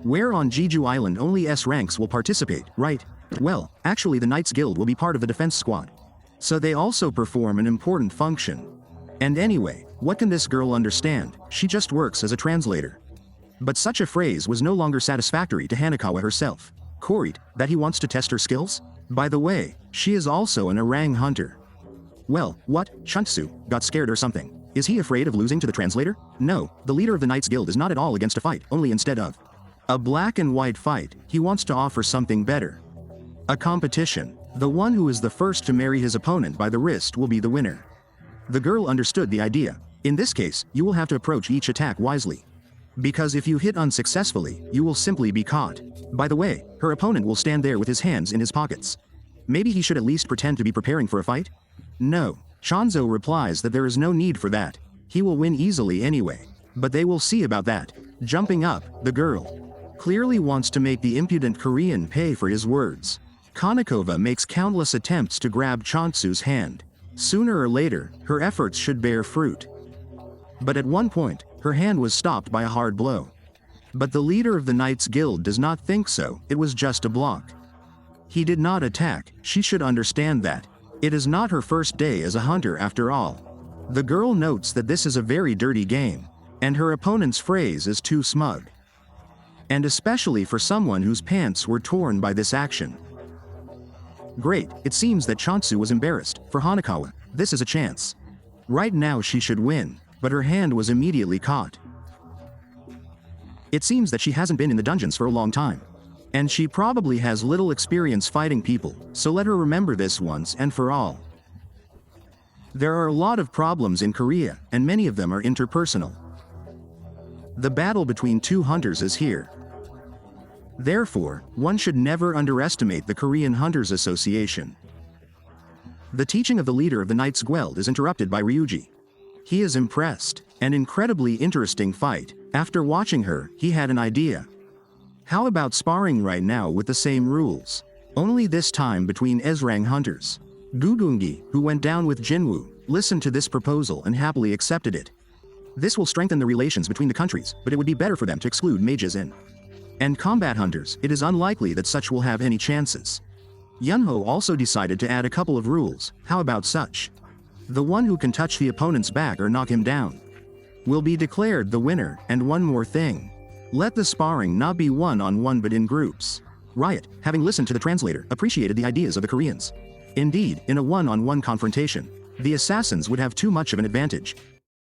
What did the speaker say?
Where on Jeju Island only S ranks will participate, right? Well, actually the Knights Guild will be part of the defense squad. So they also perform an important function. And anyway, what can this girl understand? She just works as a translator. But such a phrase was no longer satisfactory to Hanakawa herself. Correct, that he wants to test her skills? By the way, she is also an orang hunter. Well, what, Chuntsu, got scared or something? Is he afraid of losing to the translator? No, the leader of the Knights Guild is not at all against a fight, only instead of a black and white fight, he wants to offer something better. A competition. The one who is the first to marry his opponent by the wrist will be the winner. The girl understood the idea. In this case, you will have to approach each attack wisely. Because if you hit unsuccessfully, you will simply be caught. By the way, her opponent will stand there with his hands in his pockets. Maybe he should at least pretend to be preparing for a fight? No. Chanzo replies that there is no need for that. He will win easily anyway. But they will see about that. Jumping up, the girl clearly wants to make the impudent Korean pay for his words. Konnikova makes countless attempts to grab Chantsu's hand. Sooner or later, her efforts should bear fruit. But at one point, her hand was stopped by a hard blow. But the leader of the Knights Guild does not think so, it was just a block. He did not attack, she should understand that. It is not her first day as a hunter after all. The girl notes that this is a very dirty game. And her opponent's phrase is too smug. And especially for someone whose pants were torn by this action. Great, it seems that Chantsu was embarrassed. For Hanakawa, this is a chance. Right now she should win, but her hand was immediately caught. It seems that she hasn't been in the dungeons for a long time. And she probably has little experience fighting people, so let her remember this once and for all. There are a lot of problems in Korea, and many of them are interpersonal. The battle between two hunters is here. Therefore, one should never underestimate the Korean Hunters Association. The teaching of the leader of the Knights Guild is interrupted by Ryuji. He is impressed. An incredibly interesting fight. After watching her, he had an idea. How about sparring right now with the same rules? Only this time between Esrang hunters. Gugungi, who went down with Jinwoo, listened to this proposal and happily accepted it. This will strengthen the relations between the countries, but it would be better for them to exclude mages and combat hunters. It is unlikely that such will have any chances. Yunho also decided to add a couple of rules. How about such? The one who can touch the opponent's back or knock him down will be declared the winner, and one more thing. Let the sparring not be one-on-one but in groups. Riot, having listened to the translator, appreciated the ideas of the Koreans. Indeed, in a one-on-one confrontation, the assassins would have too much of an advantage.